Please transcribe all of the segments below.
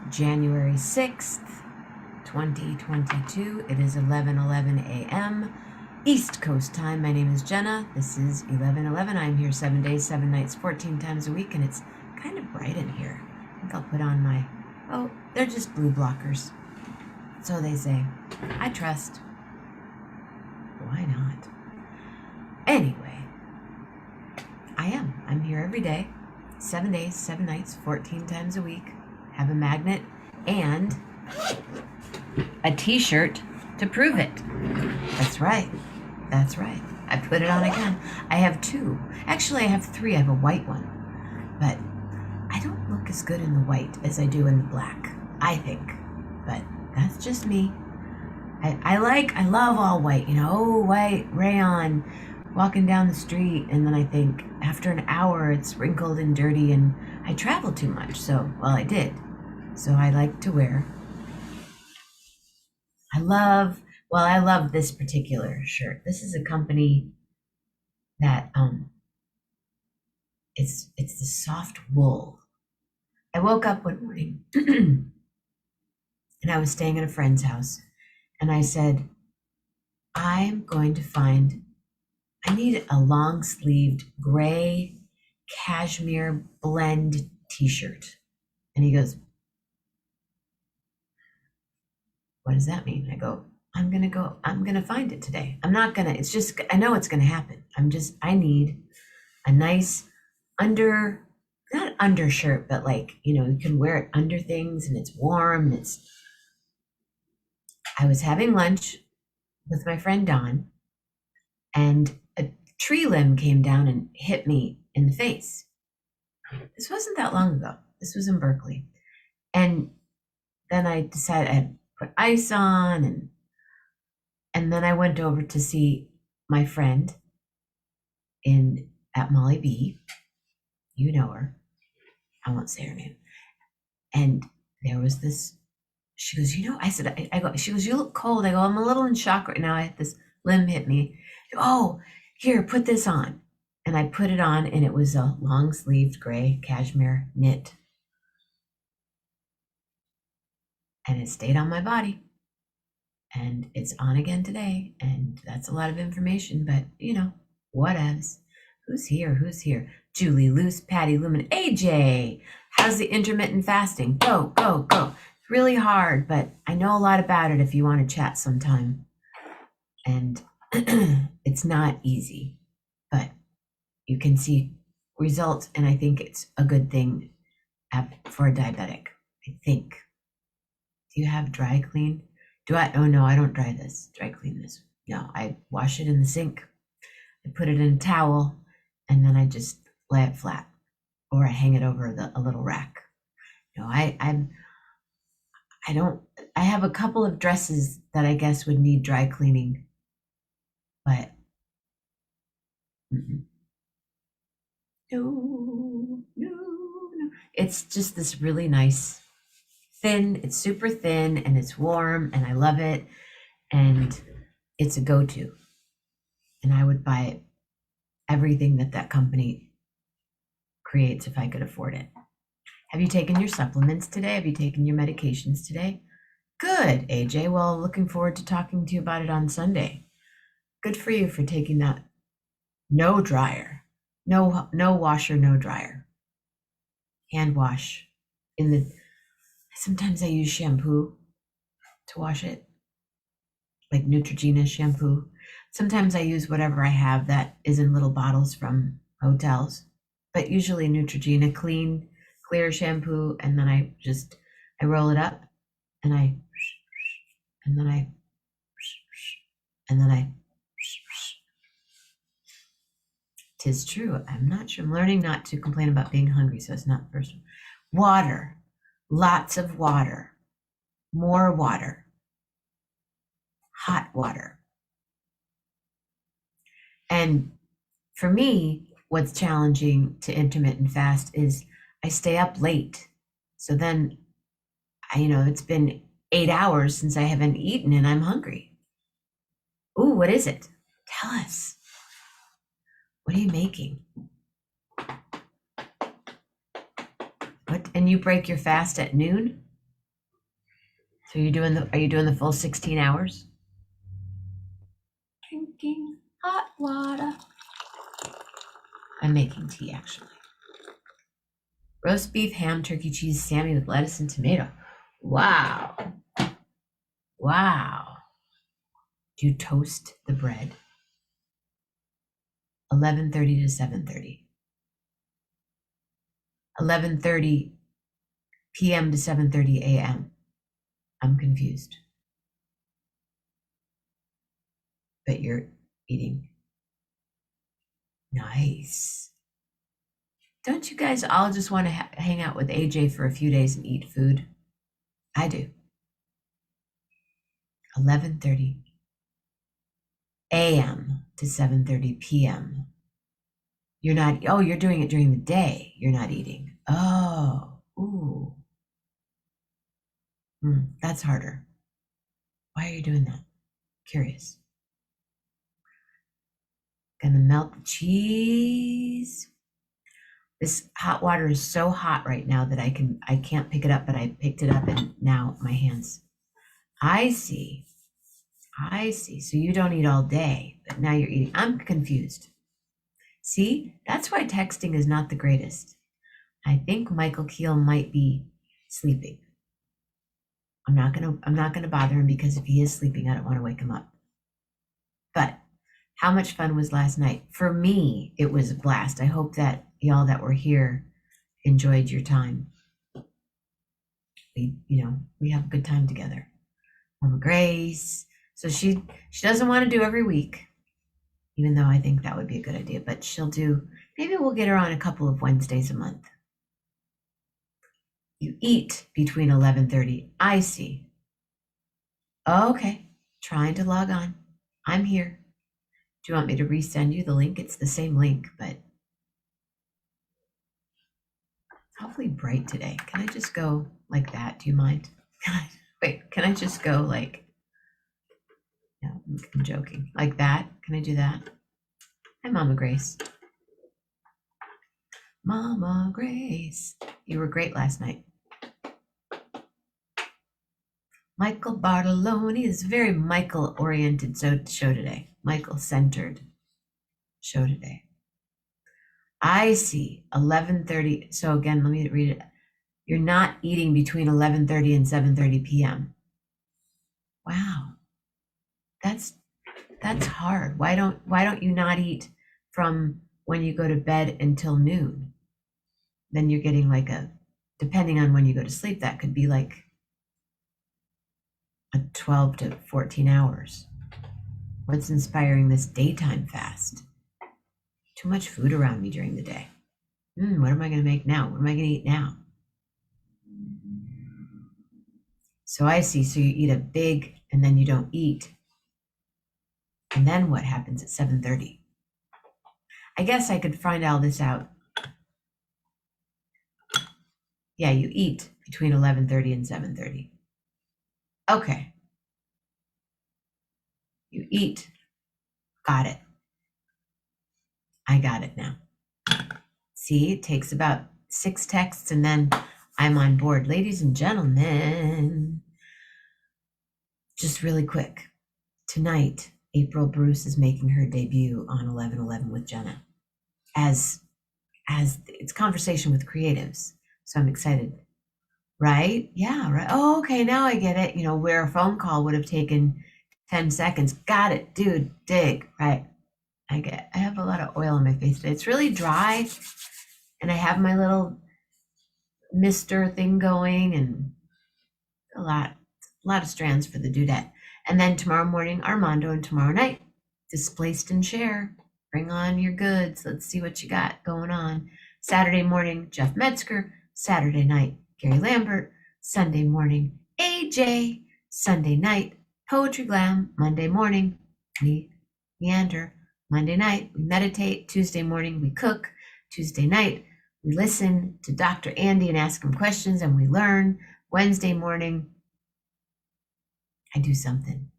January 6th, 2022. It is 11:11 a.m. East Coast time. My name is Jenna. This is 11:11. I'm here 7 days, 7 nights, 14 times a week, and it's kind of bright in here. I think I'll put on my, they're just blue blockers. So they say. I trust. Why not? Anyway, I'm here every day, 7 days, 7 nights, 14 times a week. Have a magnet and a t-shirt to prove it. That's right. I put it on again. I have two. Actually, I have three. I have a white one. But I don't look as good in the white as I do in the black, I think. But that's just me. I love all white, white, rayon, walking down the street, and then I think after an hour it's wrinkled and dirty, and I travel too much, I did. So I like to wear. I love this particular shirt. This is a company that it's the soft wool. I woke up one morning and I was staying at a friend's house, and I said, I need a long-sleeved gray cashmere blend t-shirt. And he goes, what does that mean? I go, I'm going to find it today. I know it's going to happen. I need a nice not undershirt, but you can wear it under things and it's warm. I was having lunch with my friend Dawn, and a tree limb came down and hit me in the face. This wasn't that long ago. This was in Berkeley. And then I decided I'd put ice on, and then I went over to see my friend at Molly B. You know her. I won't say her name. And there was this, she goes, I said, I go, she goes, you look cold. I go, I'm a little in shock right now. I had this limb hit me. Oh, here, put this on. And I put it on, and it was a long-sleeved gray cashmere knit. And it stayed on my body. And it's on again today. And that's a lot of information, but whatevs. Who's here? Julie, Luce, Patty, Lumen, AJ. How's the intermittent fasting? Go. It's really hard, but I know a lot about it if you want to chat sometime. And it's not easy, but you can see results, and I think it's a good thing for a diabetic, I think. Do you have dry clean? Oh no, I don't dry clean this. No, I wash it in the sink. I put it in a towel, and then I just lay it flat, or I hang it over a little rack. I have a couple of dresses that I guess would need dry cleaning, but no. It's just this really nice thin. It's super thin, and it's warm, and I love it, and it's a go-to. And I would buy everything that company creates if I could afford it. Have you taken your supplements today? Have you taken your medications today? Good, AJ. Well, looking forward to talking to you about it on Sunday. Good for you for taking that. No dryer. No washer, no dryer. Hand wash. Sometimes I use shampoo to wash it, like Neutrogena shampoo. Sometimes I use whatever I have that is in little bottles from hotels, but usually Neutrogena clear shampoo, and then I roll it up, and then I. Tis true. I'm not sure. I'm learning not to complain about being hungry, so it's not personal. Water. Lots of water. More water. Hot water. And for me, what's challenging to intermittent fast is I stay up late. So then, it's been 8 hours since I haven't eaten, and I'm hungry. Ooh, what is it? Tell us. What are you making? What? And you break your fast at noon? So are you doing the full 16 hours? Drinking hot water. I'm making tea, actually. Roast beef, ham, turkey, cheese, Sammy with lettuce and tomato. Wow. Wow. Do you toast the bread? 11:30 to 7:30. 11:30 p.m. to 7:30 a.m. I'm confused. But you're eating. Nice. Don't you guys all just want to hang out with AJ for a few days and eat food? I do. 11:30 a.m. to 7:30 p.m. You're not, oh, you're doing it during the day. You're not eating. Oh, ooh. That's harder. Why are you doing that? Curious. Gonna melt the cheese. This hot water is so hot right now that I can't pick it up, but I picked it up and now my hands. I see. So you don't eat all day, but now you're eating. I'm confused. See, that's why texting is not the greatest. I think Michael Kiel might be sleeping. I'm not gonna bother him because if he is sleeping, I don't want to wake him up. But how much fun was last night? For me, it was a blast. I hope that y'all that were here enjoyed your time. We have a good time together. Mama Grace. So she doesn't want to do every week, even though I think that would be a good idea, but she'll do, maybe we'll get her on a couple of Wednesdays a month. You eat between 11:30. I see. Okay. Trying to log on. I'm here. Do you want me to resend you the link? It's the same link, but awfully bright today. Can I just go like that? Do you mind? Can I just go like, no, I'm joking. Like that? Can I do that? Hi, Mama Grace. Mama Grace. You were great last night. Michael Bartoloni is very Michael-oriented show today. Michael-centered show today. I see. 11:30. So again, let me read it. You're not eating between 11:30 and 7:30 p.m. Wow. That's hard. Why don't you not eat from when you go to bed until noon? Then you're getting like depending on when you go to sleep, that could be like a 12 to 14 hours. What's inspiring this daytime fast? Too much food around me during the day. What am I going to make now? What am I going to eat now? So I see. So you eat a big and then you don't eat. And then what happens at 7:30? I guess I could find all this out. Yeah, you eat between 11:30 and 7:30. Okay. You eat. Got it. I got it now. See, it takes about 6 texts and then I'm on board. Ladies and gentlemen, just really quick. Tonight, April Bruce is making her debut on 11:11 with Jenna as it's conversation with creatives. So I'm excited. Right? Yeah, right. Oh, okay, now I get it. Where a phone call would have taken 10 seconds. Got it, dude. Dig. Right. I have a lot of oil on my face today. It's really dry. And I have my little mister thing going and a lot of strands for the dudette. And then tomorrow morning, Armando, and tomorrow night, Displaced and Share. Bring on your goods. Let's see what you got going on. Saturday morning, Jeff Metzger. Saturday night, Gary Lambert. Sunday morning, AJ. Sunday night, Poetry Glam. Monday morning, we meander. Monday night, we meditate. Tuesday morning, we cook. Tuesday night, we listen to Dr. Andy and ask him questions and we learn. Wednesday morning, I do something.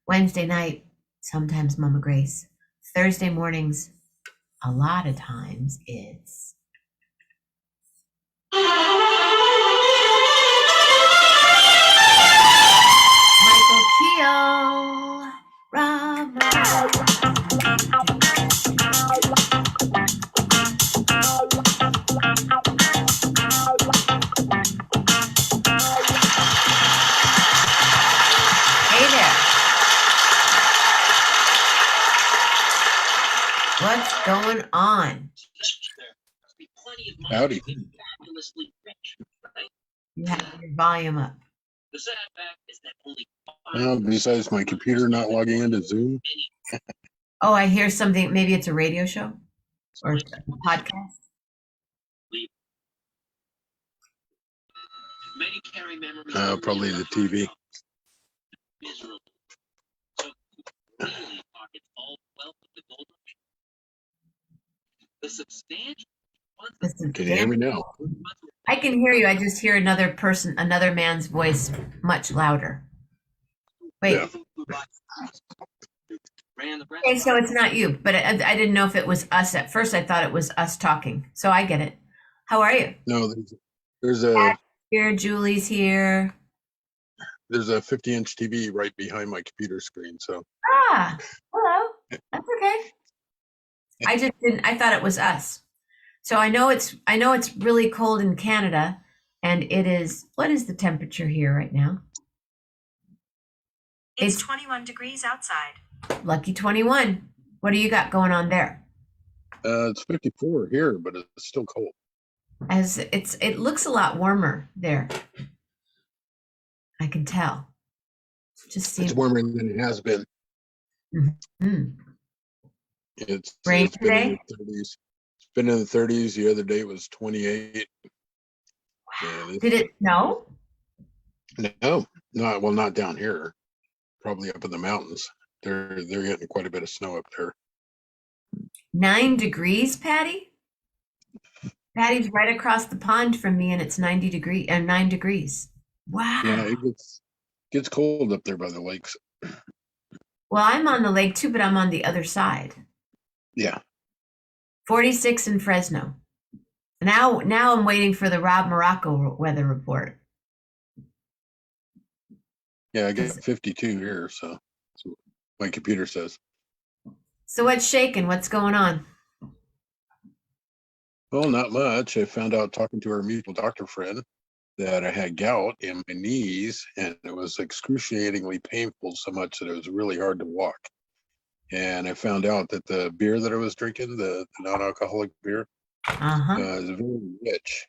Wednesday night, sometimes Mama Grace. Thursday mornings, a lot of times it's What's going on? Howdy. You have your volume up. Besides my computer not logging into Zoom. Oh, I hear something. Maybe it's a radio show or a podcast. Probably the TV. Can you hear me now? I can hear you. I just hear another man's voice much louder. Wait. Yeah. Okay, so it's not you, but I didn't know if it was us. At first, I thought it was us talking. So I get it. How are you? No, there's a here. Julie's here. There's a 50-inch TV right behind my computer screen. So. Hello. That's okay. I just didn't. I thought it was us. So I know it's really cold in Canada, and it is. What is the temperature here right now? It's 21 degrees outside. Lucky 21. What do you got going on there? It's 54 here, but it's still cold. It looks a lot warmer there. I can tell. It's warmer than it has been. Mm-hmm. It's rain been in the 30s. It's been in the 30s. The other day it was 28. Wow. Did it snow? No, not down here. Probably up in the mountains. They're getting quite a bit of snow up there. 9 degrees, Patty? Patty's right across the pond from me, and it's 9 degrees. Wow. Yeah, it gets cold up there by the lakes. Well, I'm on the lake too, but I'm on the other side. Yeah. 46 in Fresno. Now I'm waiting for the Rob Morocco weather report. Yeah, I got 52 here, so that's what my computer says. So what's shaking? What's going on? Well, not much. I found out talking to our mutual doctor friend that I had gout in my knees, and it was excruciatingly painful, so much that it was really hard to walk. And I found out that the beer that I was drinking, the non-alcoholic beer, is very rich.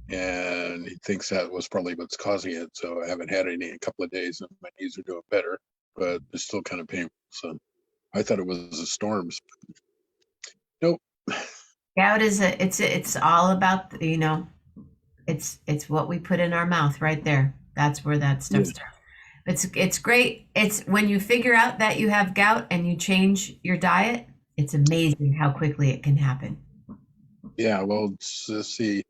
And he thinks that was probably what's causing it. So I haven't had any in a couple of days, and my knees are doing better, but it's still kind of painful. So I thought it was the storms. Nope. Gout is it's all about, it's what we put in our mouth right there. That's where that stuff starts. It's great. It's when you figure out that you have gout and you change your diet, it's amazing how quickly it can happen. Yeah, well, let's see.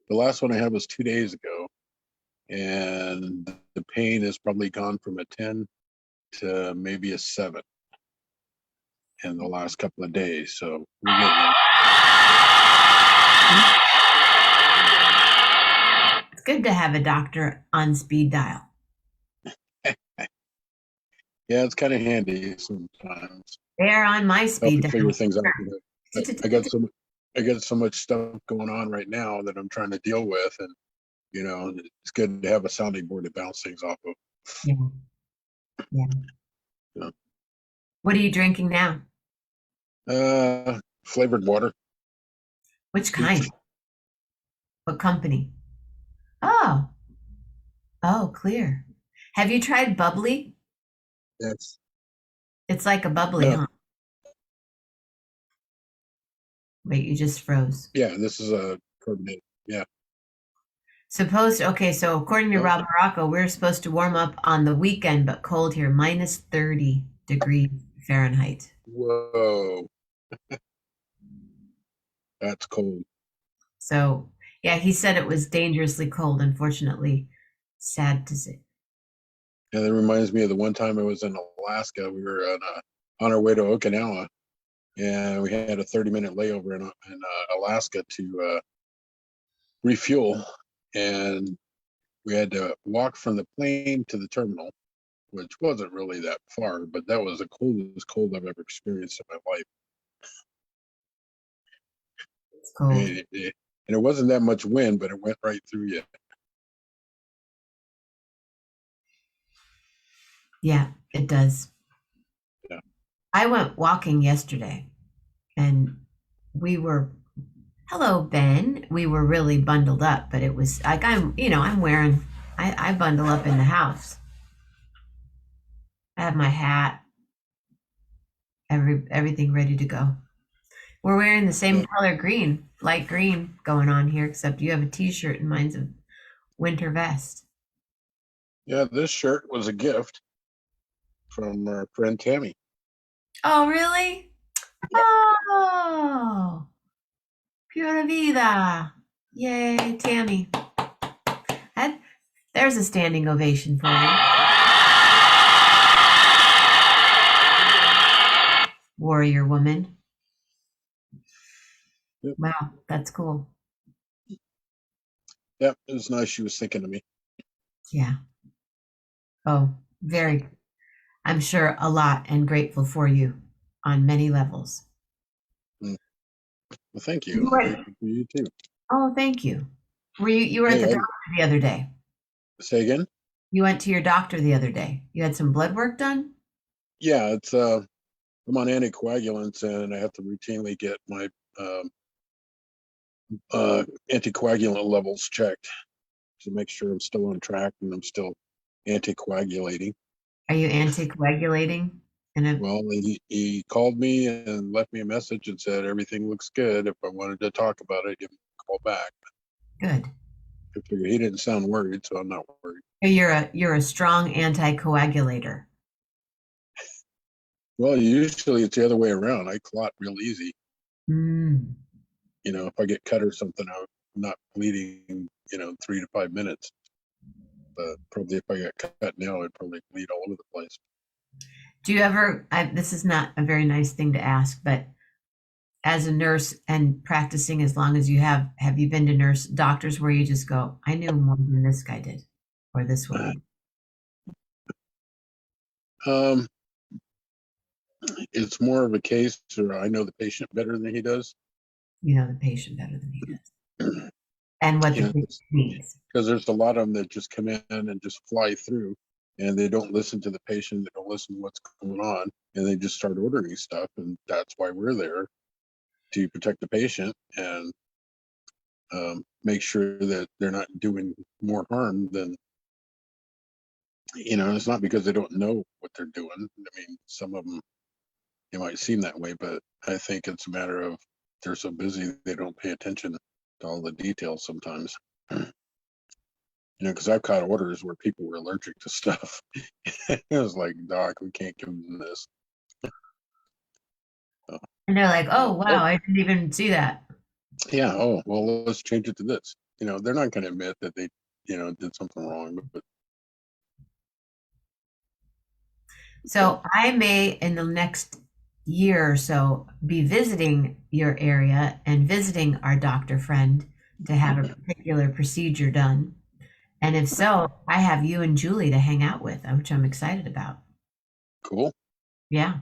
The last one I had was 2 days ago, and the pain has probably gone from a 10 to maybe a 7 in the last couple of days. So we're getting there. It's good to have a doctor on speed dial. Yeah, it's kind of handy sometimes. They're on my speed dial. Figure things out. I got so much stuff going on right now that I'm trying to deal with, and it's good to have a sounding board to bounce things off of. Yeah. What are you drinking now? Flavored water. Which kind? What company? Oh, clear. Have you tried bubbly? Yes. It's like a bubbly, huh? Wait, you just froze. Yeah, this is a carbonated. Yeah. So according to Rob Morocco, we're supposed to warm up on the weekend, but cold here, minus 30 degrees Fahrenheit. Whoa. That's cold. So, yeah, he said it was dangerously cold, unfortunately. Sad to say. Yeah, that reminds me of the one time I was in Alaska. We were on our way to Okinawa, and we had a 30-minute layover in Alaska to refuel, and we had to walk from the plane to the terminal, which wasn't really that far, but that was the coldest cold I've ever experienced in my life. It's cold. And it wasn't that much wind, but it went right through you. Yeah, it does. Yeah. I went walking yesterday, and we were, hello, Ben. We were really bundled up, but it was like I'm wearing, I bundle up in the house. I have my hat, everything ready to go. We're wearing the same Yeah, color green, light green going on here, except you have a t-shirt and mine's a winter vest. yeah. This shirt was a gift from our friend Tammy. Oh, really? Yep. Oh, pura vida. Yay, Tammy. That, there's a standing ovation for you. Warrior woman. Yep. Wow, that's cool. Yep. It was nice she was thinking of me. Yeah. Oh, very, I'm sure a lot and grateful for you on many levels. Mm. Well, thank you. You I'm were, grateful for you too. oh, thank you. You were at Hey, the doctor the other day. say again? You went to your doctor the other day. You had some blood work done? Yeah, it's I'm on anticoagulants and I have to routinely get my um, anticoagulant levels checked to make sure I'm still on track and I'm still anticoagulating. Are you anticoagulating? And a Well, he called me and left me a message and said everything looks good. If I wanted to talk about it, give him a call back. good. I figured he didn't sound worried, so I'm not worried. You're a strong anticoagulator. Well, usually it's the other way around. I clot real easy. Mm. If I get cut or something, I'm not bleeding, 3 to 5 minutes. But probably if I got cut now, I'd probably bleed all over the place. Do you ever, this is not a very nice thing to ask, but as a nurse and practicing as long as you have you been to nurse doctors where you just go, I knew more than this guy did or this woman? Um, it's more of a case where I know the patient better than he does. You know the patient better than he does and what the patient Because needs. there's a lot of them that just come in and just fly through and they don't listen to the patient, they don't listen to what's going on, and they just start ordering stuff. And that's why we're there to protect the patient and make sure that they're not doing more harm than, it's not because they don't know what they're doing. I mean, some of them, it might seem that way, but I think it's a matter of they're so busy they don't pay attention to all the details sometimes. Because I've caught orders where people were allergic to stuff. It was like, Doc, we can't give them this. Uh, And they're like, oh, oh, wow, I didn't even see that. yeah. Oh, well, let's change it to this. They're not going to admit that they, did something wrong, but So I may, in the next year or so, be visiting your area and visiting our doctor friend to have a particular procedure done. And if so, I have you and Julie to hang out with, which I'm excited about. cool. Yeah.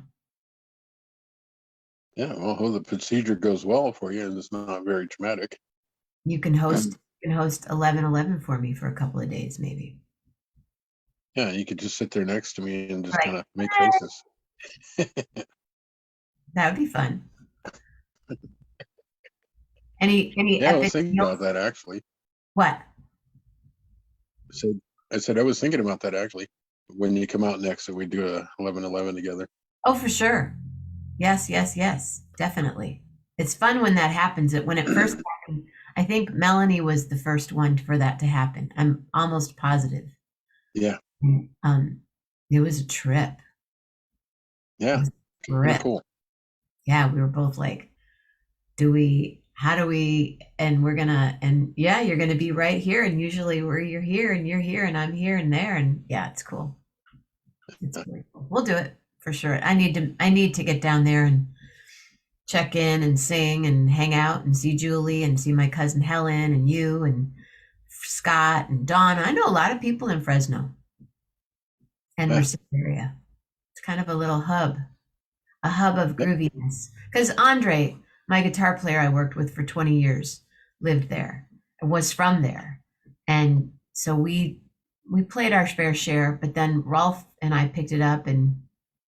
Yeah. Well, hope the procedure goes well for you and it's not very traumatic. You can host 11:11 for me for a couple of days, maybe. Yeah. You could just sit there next to me and just Right. kind of make faces. That would be fun. Any Yeah. I was epic thinking about meals? that actually. What? So I said, I was thinking about that actually. When you come out next, so we do a 11:11 together. Oh, for sure. Yes, yes, yes, definitely. It's fun when that happens. When it first happened, I think Melanie was the first one for that to happen. I'm almost positive. Yeah. And, it was a trip. It Yeah. was a Kind of trip. cool. Yeah, we were both like, how do we, and we're gonna, and yeah, you're gonna be right here. And usually you're here and you're here and I'm here and there. And yeah, it's cool. It's really cool. We'll do it for sure. I need to get down there and check in and sing and hang out and see Julie and see my cousin Helen and you and Scott and Donna. I know a lot of people in Fresno and Yeah. Merced area. It's kind of a hub of Yep. grooviness. Because Andre, my guitar player I worked with for 20 years, lived there, was from there. And so we played our fair share, but then Rolf and I picked it up and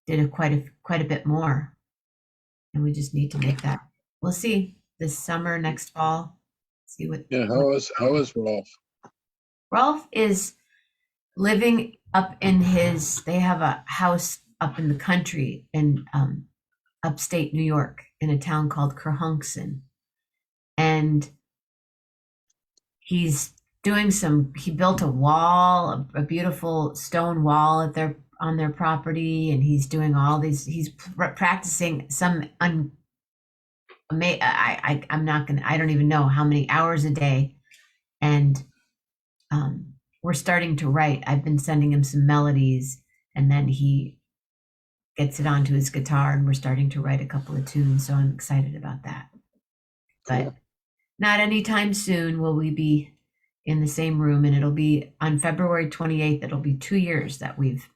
did quite a bit more. and we just need to make that. We'll see this summer, next fall. See what. Yeah, how is Rolf? Rolf is living up in his. They have a house up in the country in upstate New York in a town called Kerhonkson, and he's doing some. He built a wall, a beautiful stone wall at their on their property, and he's doing all these. He's practicing some I'm not gonna. I don't even know how many hours a day, and we're starting to write. I've been sending him some melodies, and then he gets it onto his guitar, and we're starting to write a couple of tunes. So I'm excited about that. But Cool. not anytime soon will we be in the same room, and it'll be on February 28th. It'll be 2 years that we've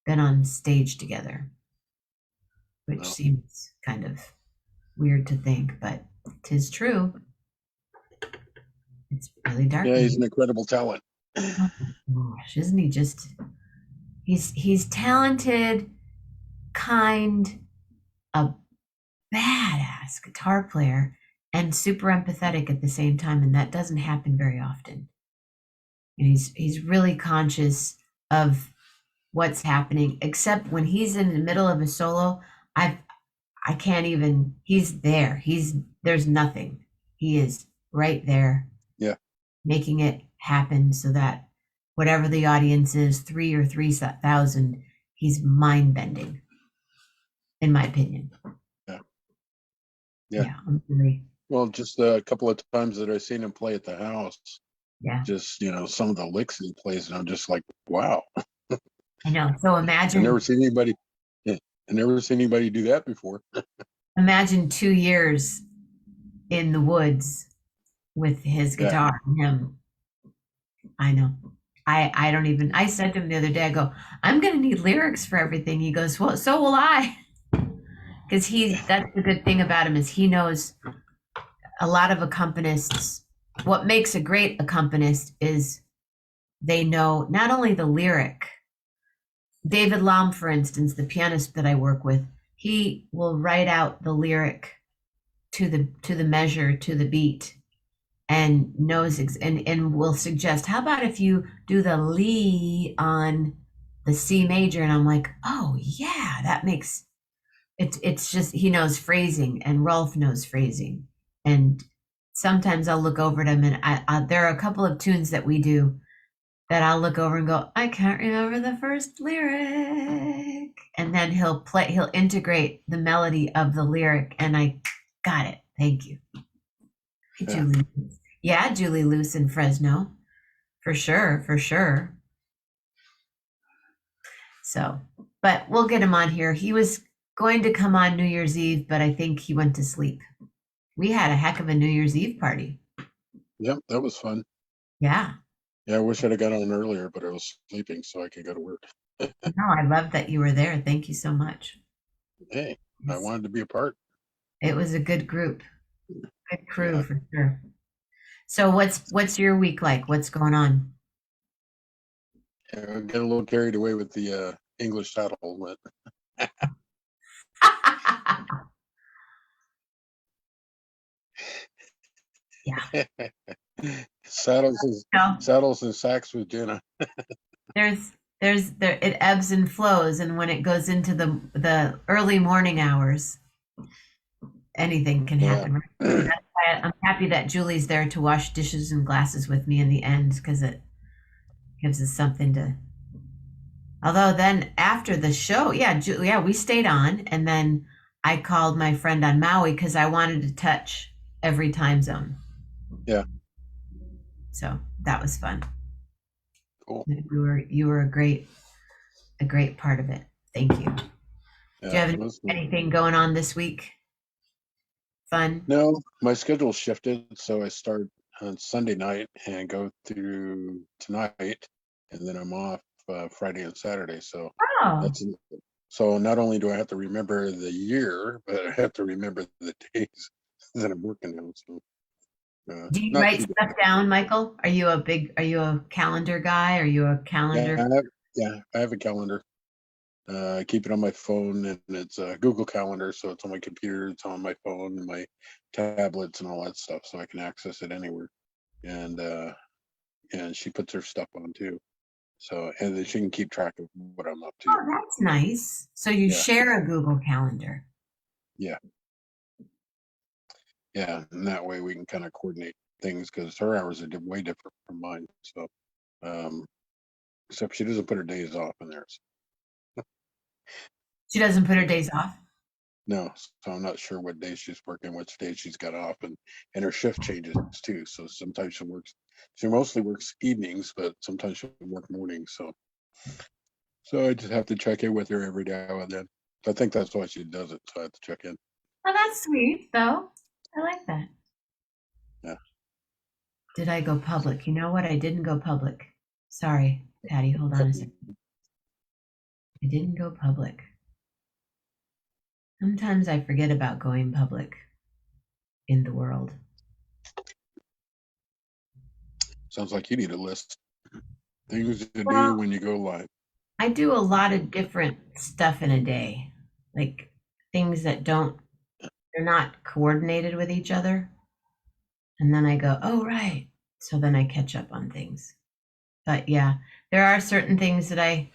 been on stage together, which Wow. seems kind of weird to think, but 'tis true. It's really dark. Yeah, he's an incredible talent. Oh my gosh, isn't he just he's talented, kind, a badass guitar player, and super empathetic at the same time, and that doesn't happen very often. And he's really conscious of what's happening, except when he's in the middle of a solo, I can't even, he's there. There's nothing. He is right there. Yeah. Making it happen so that whatever the audience is, 3 or 3,000, he's mind bending, in my opinion. Yeah. Yeah. Yeah. I'm really, Well, just a couple of times that I've seen him play at the house, yeah. just, some of the licks he plays, and I'm just like, wow. I know. So I've imagine, never seen anybody, yeah, I've never seen anybody do that before. imagine 2 years in the woods with his Yeah. guitar and him. I know. I don't even, I said to him the other day, I go, I'm going to need lyrics for everything. He goes, well, so will I. Because that's the good thing about him is he knows a lot of accompanists. What makes a great accompanist is they know not only the lyric. David Lam, for instance, the pianist that I work with, he will write out the lyric to the measure, to the beat, and knows and will suggest, how about if you do the Lee on the C major? And I'm like, oh yeah, that makes it's just he knows phrasing, and Rolf knows phrasing. And sometimes I'll look over at him, and there are a couple of tunes that we do that I'll look over and go, I can't remember the first lyric. And then he'll integrate the melody of the lyric, and I got it. Thank you. Yeah. Julie. Yeah, Julie Luce in Fresno. For sure, for sure. So, but we'll get him on here. He was going to come on New Year's Eve, but I think he went to sleep. We had a heck of a New Year's Eve party. Yep, that was fun. Yeah. Yeah, I wish I'd have got on earlier, but I was sleeping so I could go to work. No, I love that you were there. Thank you so much. Hey, I wanted to be a part. It was a good group. Good crew, Yeah. for sure. So what's your week like? What's going on? Yeah, I got a little carried away with the English title, but Yeah. saddles No, and sacks with Jenna. it ebbs and flows, and when it goes into the early morning hours, anything can Yeah. happen. Right? That's why I'm happy that Julie's there to wash dishes and glasses with me in the end, because it gives us something to. Although then after the show, yeah, we stayed on, and then I called my friend on Maui because I wanted to touch every time zone. Yeah. So that was fun. Cool. You were a great part of it. Thank you. Yeah, Do you have it was good. anything going on this week? Fun? No, my schedule shifted, so I start on Sunday night and go through tonight, and then I'm off Friday and Saturday. So Oh, so not only do I have to remember the year, but I have to remember the days that I'm working on. So do you not write too stuff down, Michael? Are you a calendar guy? Are you a calendar? bad. Yeah, I have a calendar. I keep it on my phone, and it's a Google Calendar, so it's on my computer, it's on my phone and my tablets and all that stuff, so I can access it anywhere. And she puts her stuff on too, so and then she can keep track of what I'm up to. Oh, that's nice. So you Yeah, share a Google Calendar. yeah, yeah, and that way we can kind of coordinate things because her hours are way different from mine. So, um, except she doesn't put her days off in there. She doesn't put her So, days off. no, so I'm not sure what day she's working, which day she's got off, and her shift changes too. So sometimes she mostly works evenings, but sometimes she'll work mornings. So I just have to check in with her every now and then. I think that's why she does it. So I have to check in. Oh, that's sweet, though. I like that. Yeah. Did I go public? You know what? I didn't go public. Sorry, Patty. Hold on a second. I didn't go public. Sometimes I forget about going public in the world. Sounds like you need a list. Things to do Well, when you go live. I do a lot of different stuff in a day, like things that they're not coordinated with each other. And then I go, oh, right. So then I catch up on things. But yeah, there are certain things that I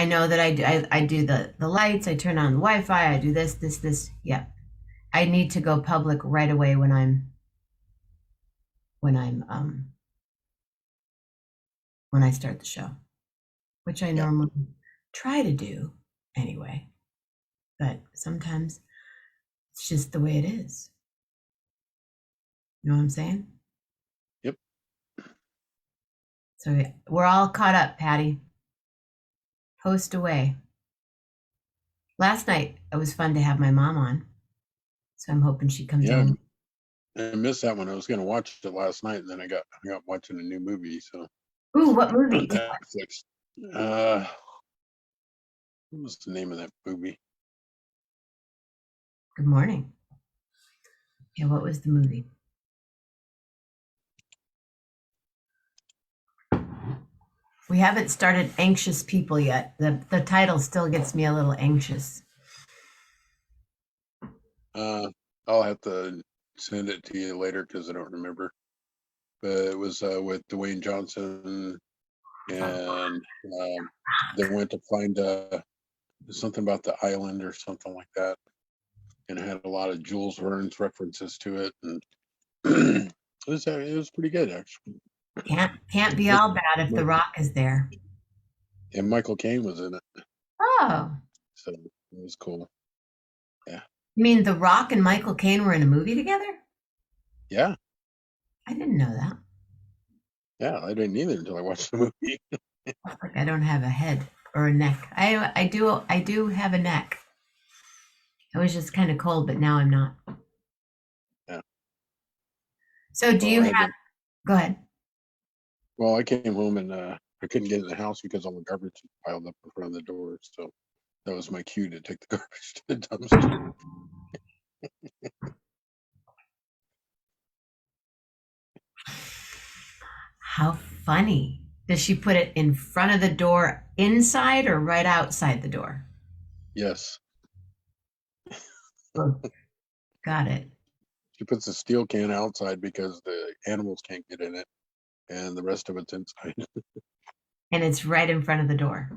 know that I do. I do the lights. I turn on the Wi-Fi. I do this. Yeah, I need to go public right away when I'm when I start the show, which I Yeah. normally try to do anyway. But sometimes it's just the way it is. You know what I'm saying? Yep. So yeah, we're all caught up, Patty. Post away. Last night it was fun to have my mom on, so I'm hoping she comes Yeah. on. I missed that one. I was going to watch it last night, and then I got watching a new movie. So Ooh, what on movie? Netflix. Uh, what was the name of that movie? Good morning. Yeah, what was the movie? We haven't started Anxious People yet. The title still gets me a little anxious. I'll have to send it to you later because I don't remember. But it was with Dwayne Johnson, and they went to find something about the island or something like that, and it had a lot of Jules Verne's references to it, and it was pretty good actually. Can't be all bad if The Rock is there. And Michael Caine was in it, Oh, so it was cool. Yeah, you mean The Rock and Michael Caine were in a movie together? yeah, I didn't know that. yeah. I didn't either until I watched the movie. Like I don't have a head or a neck. I do have a neck. I was just kind of cold, but now I'm not. Yeah. So do Well, you have? Go ahead. I came home and I couldn't get in the house because all the garbage piled up in front of the door. So that was my cue to take the garbage to the dumpster. How funny. Does she put it in front of the door inside or right outside the door? Yes, Oh, got it. she puts a steel can outside because the animals can't get in it, and the rest of it's inside, And it's right in front of the door.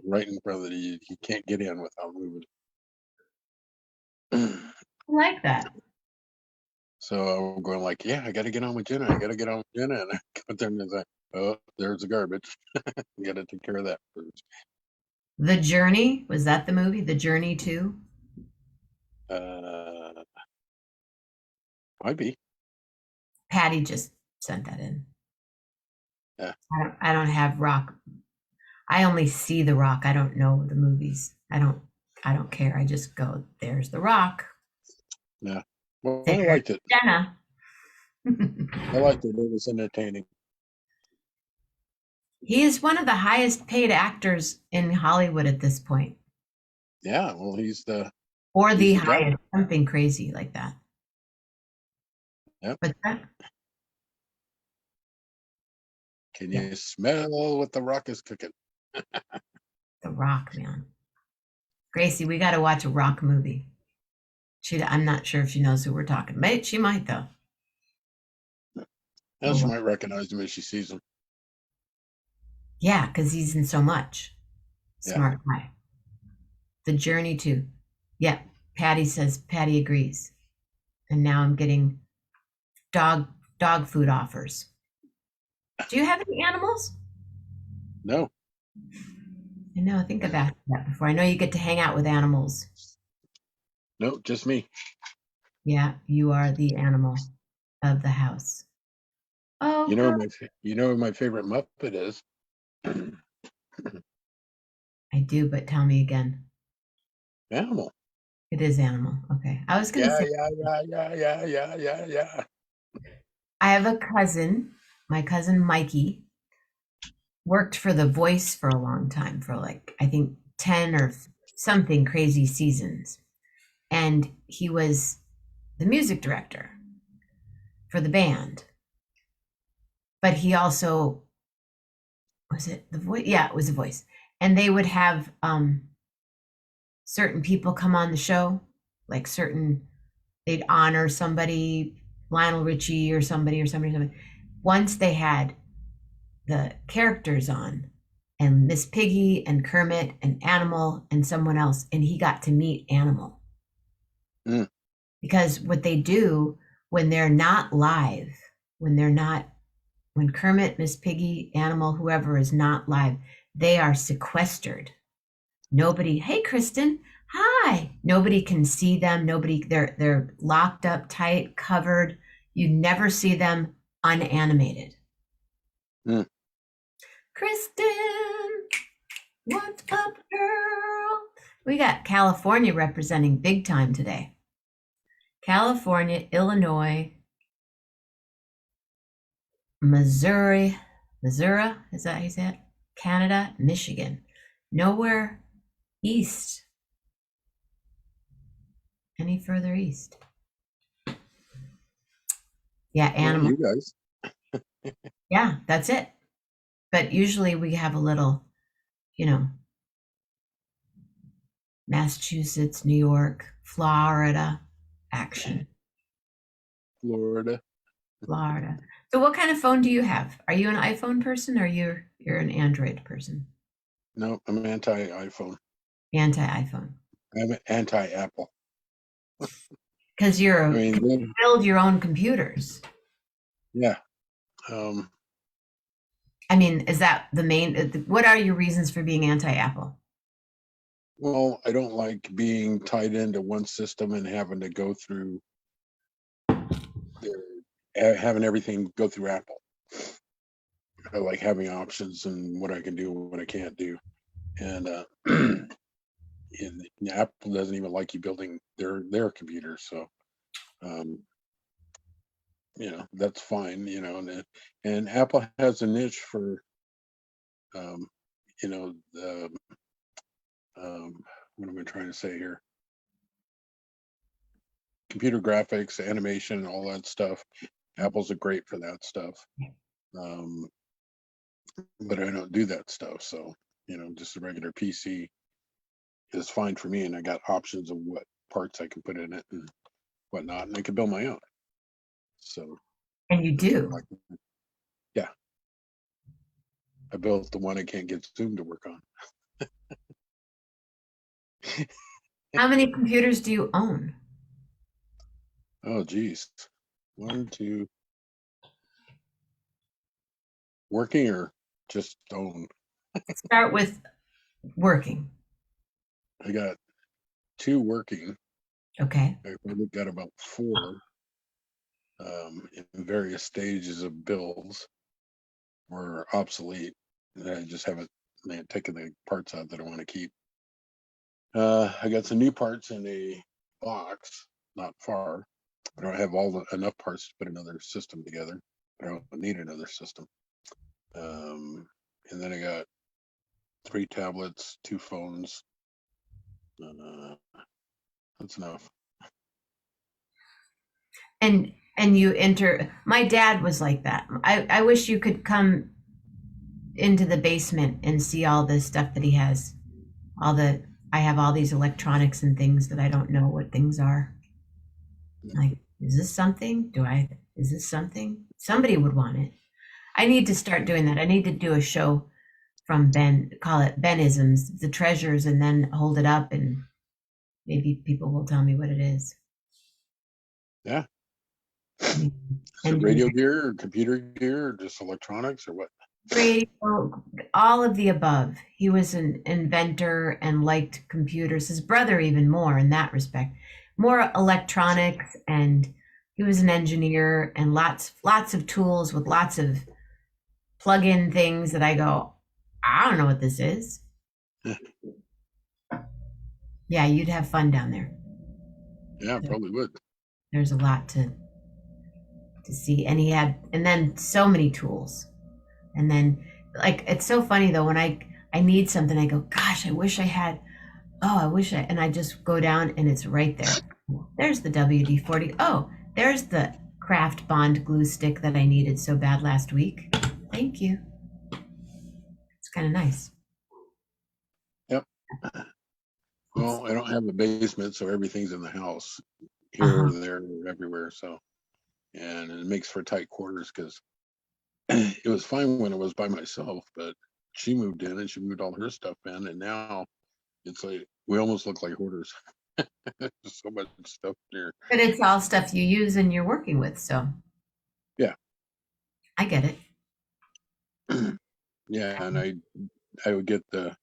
right in front of the. He can't get in without moving. I like that. So I'm going like, yeah, I got to get on with Jenna. I got to get on with Jenna, and I go there and it's like, oh, there's the garbage. You got to take care of that first. The Journey, was that the movie? The Journey 2? Uh, might be. Patty just sent that in. Yeah. I don't have Rock. I only see The Rock. I don't know the movies. I don't care. I just go, there's The Rock. Yeah. Well, I There's liked it. Jenna. I liked it. It was entertaining. He is one of the highest paid actors in Hollywood at this point. Yeah. Well, Or he's the the guy. highest, something crazy like that. Yep. But that, Can yeah, you smell what the Rock is cooking? The Rock, man. Gracie, we got to watch a rock movie. I'm not sure if she knows who we're talking about. She might, though. And she might recognize him as she sees him. Yeah, because he's in so much. Smart guy. The Journey to. Yeah, Patty says Patty agrees. And now I'm getting dog food offers. Do you have any animals? No. I know, think about that before. I know you get to hang out with animals. No, just me. Yeah, you are the animal of the house. Oh, You know who my favorite Muppet is? I do, but tell me again. Animal. It is animal. Okay. I was going to Yeah, say, yeah. I have a cousin, my cousin Mikey, worked for The Voice for a long time, for like, I think 10 or something crazy seasons. And he was the music director for the band. But he also, was it The Voice? Yeah, it was The Voice. And they would have certain people come on the show, like they'd honor somebody, Lionel Richie or somebody. Once they had the characters on, and Miss Piggy and Kermit and Animal and someone else, and he got to meet Animal. Mm. Because what they do when they're not live, when Kermit, Miss Piggy, Animal, whoever is not live, they are sequestered. Nobody, hey Kristen, hi. Nobody can see them. They're locked up tight, covered. You never see them unanimated. Mm. Kristen, what's up, girl? We got California representing big time today. California, Illinois, Missouri, is that how you say it? Canada, Michigan. Nowhere east. Any further east? Yeah, animal. You guys. Yeah, that's it. But usually we have a little, Massachusetts, New York, Florida action. Florida. So what kind of phone do you have? Are you an iPhone person or you're an Android person? No, I'm anti-iPhone. Anti-iPhone. I'm anti-Apple. Because you build your own computers. Yeah. I mean, is that the main? What are your reasons for being anti-Apple? Well, I don't like being tied into one system and having to go through having everything go through Apple. I like having options and what I can do and what I can't do. And Apple doesn't even like you building their computers, so that's fine. And Apple has a niche for the what am I trying to say here? Computer graphics, animation, all that stuff. Apple's are great for that stuff. But I don't do that stuff. So, just a regular PC is fine for me. And I got options of what parts I can put in it and whatnot. And I can build my own. So. And you do? Yeah. I built the one I can't get Zoom to work on. How many computers do you own? Oh, geez. 1, 2. Working or just own? Start with working. I got 2 working. Okay. I probably got about 4 in various stages of builds or obsolete. And I just haven't taken the parts out that I want to keep. I got some new parts in a box, not far. I don't have enough parts to put another system together. I don't need another system. And then I got 3 tablets, 2 phones. That's enough. And you enter. My dad was like that. I wish you could come into the basement and see all the stuff that he has, all the I have all these electronics and things that I don't know what things are. Like, is this something? Is this something? Somebody would want it. I need to start doing that. I need to do a show from Ben, call it Benisms, the treasures, and then hold it up and maybe people will tell me what it is. Yeah. Mm. Is it radio gear or computer gear or just electronics or what? Radio, all of the above. He was an inventor and liked computers. His brother even more in that respect. More electronics, and he was an engineer and lots of tools with lots of plug-in things that I go, I don't know what this is. Yeah, you'd have fun down there. Yeah, probably would. There's a lot to see, and and then so many tools. And then, like, it's so funny though, when I need something, I go, gosh, I wish I had, and I just go down and it's right there. There's the WD-40. Oh, there's the Craft Bond glue stick that I needed so bad last week. Thank you. It's kind of nice. Yep. Well, I don't have a basement, so everything's in the house, here, there, everywhere. So, and it makes for tight quarters because it was fine when it was by myself, but she moved in and she moved all her stuff in, and now it's like we almost look like hoarders. So much stuff there. But it's all stuff you use and you're working with, so yeah, I get it. Yeah, and I would get the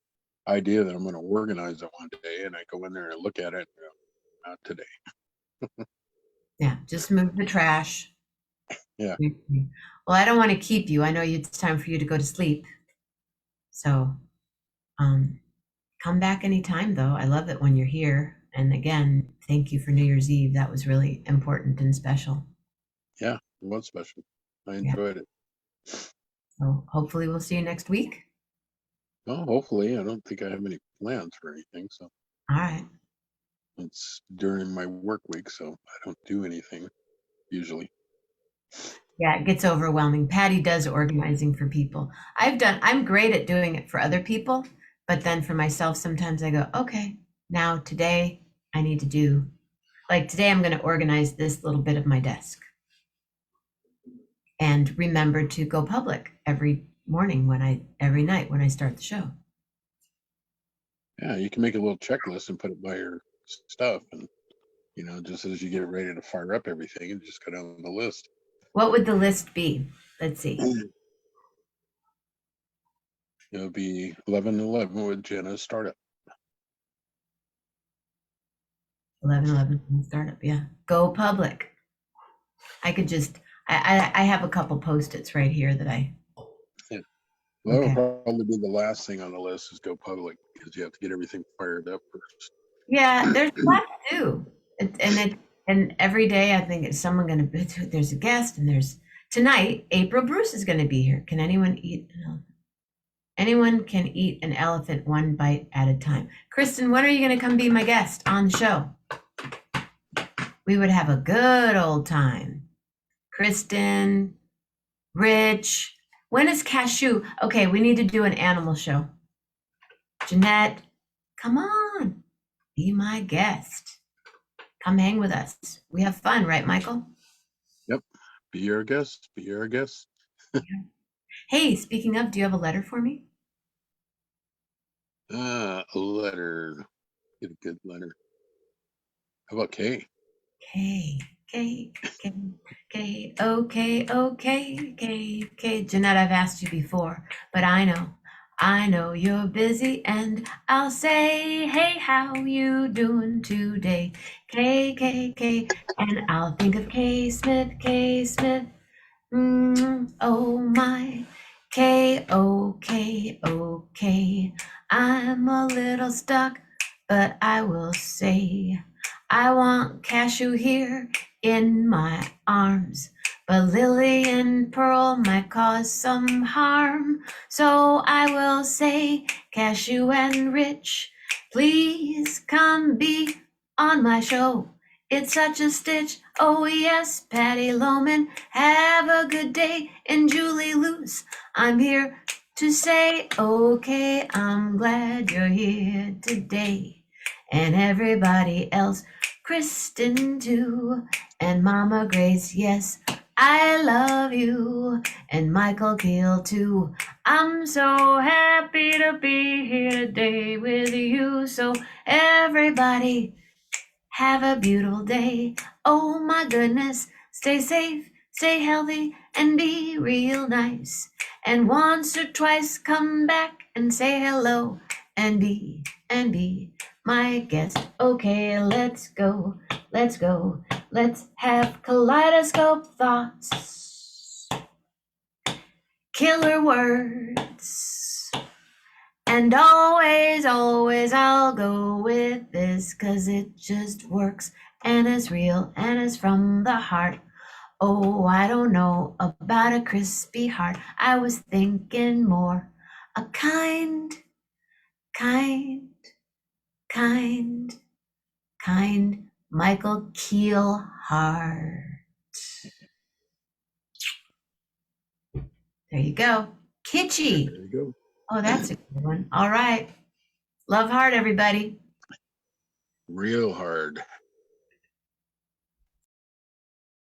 idea that I'm going to organize it one day, and I go in there and look at it. And go, not today. Yeah, just move the trash. Yeah. Well, I don't want to keep you. I know it's time for you to go to sleep. So, come back anytime, though. I love it when you're here. And again, thank you for New Year's Eve. That was really important and special. Yeah, it was special. I enjoyed it. So hopefully we'll see you next week. Well, hopefully. I don't think I have any plans for anything. So. All right. It's during my work week, so I don't do anything usually. Yeah, it gets overwhelming. Patty does organizing for people. I'm great at doing it for other people, but then for myself, sometimes I go, okay, now today I need to do, like today I'm going to organize this little bit of my desk and remember to go public every night when I start the show. Yeah, you can make a little checklist and put it by your stuff, and just as you get ready to fire up everything, and just go down the list. What would the list be? Let's see. It'll be 11/11 with Jenna's startup. 11/11 startup. Yeah, go public. I could just. I have a couple Post-its right here that I. Yeah. Well, okay. That'll probably be the last thing on the list is go public, because you have to get everything fired up first. Yeah, there's a lot to do, and every day I think it's someone going to. There's a guest, and there's tonight. April Bruce is going to be here. Can anyone eat an elephant? Anyone can eat an elephant one bite at a time. Kristen, when are you going to come be my guest on the show? We would have a good old time. Kristen, Rich. When is Cashew? Okay, we need to do an animal show. Jeanette, come on. Be my guest. Come hang with us. We have fun, right, Michael? Yep. Be your guest. Be your guest. Hey, speaking of, do you have a letter for me? A letter. Get a good letter. How about K? K. Jeanette, I've asked you before, but I know you're busy, and I'll say, hey, how you doing today? K, and I'll think of K Smith. Oh my, K. I'm a little stuck, but I will say, I want Cashew here in my arms, but Lily and Pearl might cause some harm. So I will say, Cashew and Rich, please come be on my show. It's such a stitch. Oh yes, Patty Loman, have a good day. And Julie Luce, I'm here to say, okay, I'm glad you're here today. And everybody else, Kristen too, and Mama Grace, yes, I love you, and Michael Kiel too. I'm so happy to be here today with you. So everybody, have a beautiful day. Oh my goodness, stay safe, stay healthy, and be real nice. And once or twice come back and say hello and be my guest. Okay, let's go, let's go. Let's have kaleidoscope thoughts, killer words. And always, always I'll go with this, 'cause it just works and it's real and it's from the heart. Oh, I don't know about a crispy heart. I was thinking more a kind, kind, kind, kind Michael Kiel heart. There you go. Kitschy. There you go. Oh, that's a good one. All right. Love heart, everybody. Real hard.